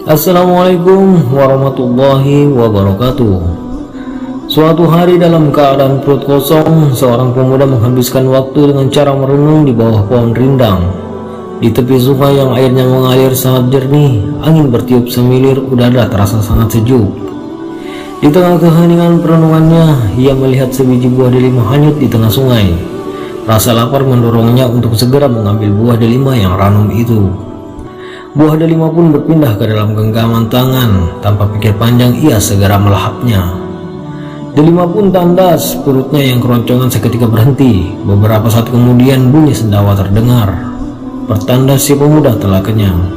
Assalamualaikum warahmatullahi wabarakatuh. Suatu hari dalam keadaan perut kosong, seorang pemuda menghabiskan waktu dengan cara merenung di bawah pohon rindang. Di tepi sungai yang airnya mengalir sangat jernih, angin bertiup semilir, udara terasa sangat sejuk. Di tengah keheningan perenungannya, ia melihat sebiji buah delima hanyut di tengah sungai. Rasa lapar mendorongnya untuk segera mengambil buah delima yang ranum itu. Buah delima pun berpindah ke dalam genggaman tangan. Tanpa pikir panjang, ia segera melahapnya. Delima pun tandas, perutnya yang keroncongan seketika berhenti. Beberapa saat kemudian bunyi sendawa terdengar, pertanda si pemuda telah kenyang.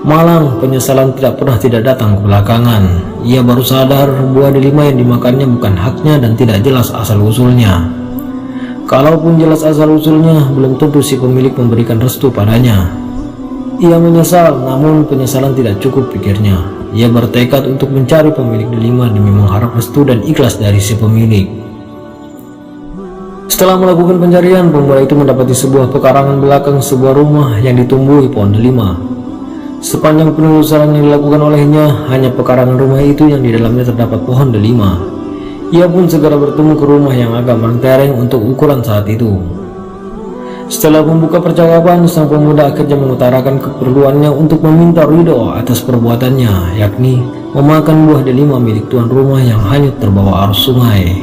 Malang penyesalan tidak datang kebelakangan. Ia baru sadar buah delima yang dimakannya bukan haknya dan tidak jelas asal-usulnya. Kalaupun jelas asal-usulnya, belum tentu si pemilik memberikan restu padanya. Ia menyesal, namun penyesalan tidak cukup, pikirnya. Ia bertekad untuk mencari pemilik delima demi mengharap restu dan ikhlas dari si pemilik. Setelah melakukan pencarian, pemuda itu mendapati sebuah pekarangan belakang sebuah rumah yang ditumbuhi pohon delima. Sepanjang penelusuran yang dilakukan olehnya, hanya pekarangan rumah itu yang di dalamnya terdapat pohon delima. Ia pun segera bertemu ke rumah yang agak mentereng untuk ukuran saat itu. Setelah membuka percakapan, sang pemuda akhirnya mengutarakan keperluannya untuk meminta ridho atas perbuatannya, yakni memakan buah delima milik tuan rumah yang hanyut terbawa arus sungai.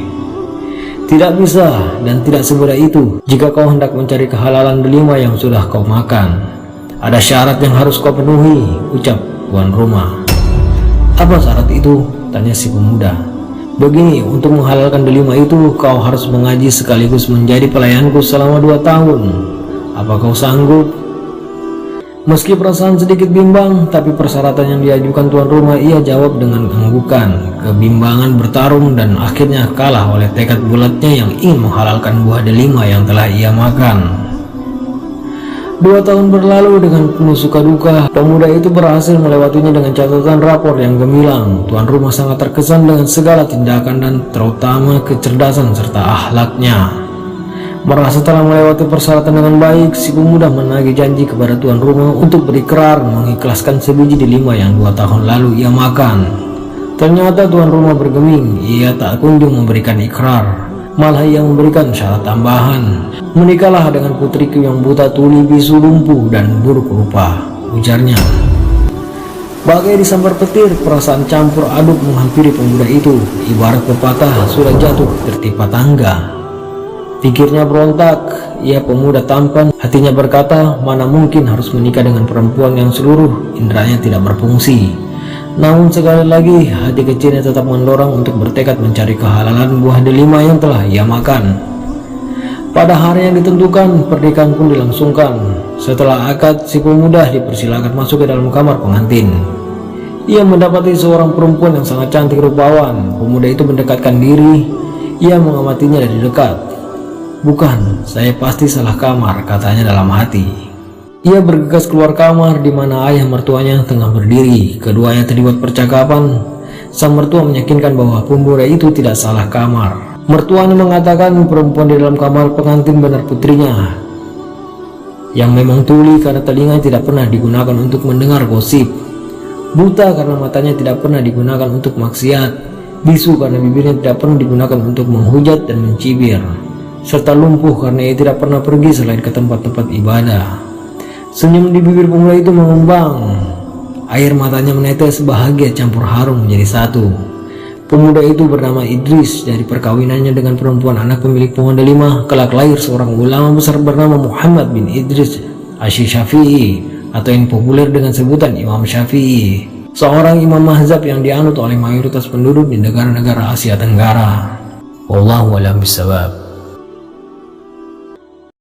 Tidak bisa dan tidak semudah itu jika kau hendak mencari kehalalan delima yang sudah kau makan. Ada syarat yang harus kau penuhi, ucap tuan rumah. Apa syarat itu? Tanya si pemuda. Begini, untuk menghalalkan delima itu, kau harus mengaji sekaligus menjadi pelayanku selama 2 tahun. Apa kau sanggup? Meski perasaan sedikit bimbang, tapi persyaratan yang diajukan tuan rumah ia jawab dengan anggukan. Kebimbangan bertarung dan akhirnya kalah oleh tekad bulatnya yang ingin menghalalkan buah delima yang telah ia makan. 2 tahun berlalu dengan penuh suka duka. Pemuda itu berhasil melewatinya dengan catatan rapor yang gemilang. Tuan rumah sangat terkesan dengan segala tindakan dan terutama kecerdasan serta akhlaknya. Merasa telah melewati persyaratan dengan baik, si pemuda menagih janji kepada tuan rumah untuk berikrar mengikhlaskan sebiji delima yang 2 tahun lalu ia makan. Ternyata tuan rumah bergeming. Ia tak kunjung memberikan ikrar, malah ia memberikan syarat tambahan. Menikahlah dengan putriku yang buta tuli, bisu, lumpuh, dan buruk rupa, ujarnya. Bagai disambar petir, perasaan campur aduk menghampiri pemuda itu. Ibarat pepatah sudah jatuh tertimpa tangga. Pikirnya berontak. Ia pemuda tampan, hatinya berkata, mana mungkin harus menikah dengan perempuan yang seluruh indranya tidak berfungsi. Namun sekali lagi, hati kecilnya tetap mendorong untuk bertekad mencari kehalalan buah delima yang telah ia makan. Pada hari yang ditentukan, pernikahan pun dilangsungkan. Setelah akad, si pemuda dipersilakan masuk ke dalam kamar pengantin. Ia mendapati seorang perempuan yang sangat cantik rupawan. Pemuda itu mendekatkan diri. Ia mengamatinya dari dekat. Bukan, saya pasti salah kamar, katanya dalam hati. Ia bergegas keluar kamar di mana ayah mertuanya tengah berdiri. Keduanya terlibat percakapan. Sang mertua meyakinkan bahwa pemuda itu tidak salah kamar. Mertuanya mengatakan perempuan di dalam kamar pengantin benar putrinya, yang memang tuli karena telinganya tidak pernah digunakan untuk mendengar gosip, buta karena matanya tidak pernah digunakan untuk maksiat, bisu karena bibirnya tidak pernah digunakan untuk menghujat dan mencibir, serta lumpuh karena ia tidak pernah pergi selain ke tempat-tempat ibadah. Senyum di bibir pemuda itu mengembang. Air matanya menetes bahagia campur harum menjadi satu. Pemuda itu bernama Idris. Dari perkawinannya dengan perempuan anak pemilik pohon delima, kelak lahir seorang ulama besar bernama Muhammad bin Idris Asy-Syafi'i, atau yang populer dengan sebutan Imam Syafi'i, seorang imam mazhab yang dianut oleh mayoritas penduduk di negara-negara Asia Tenggara. Wallahu a'lam bishawab.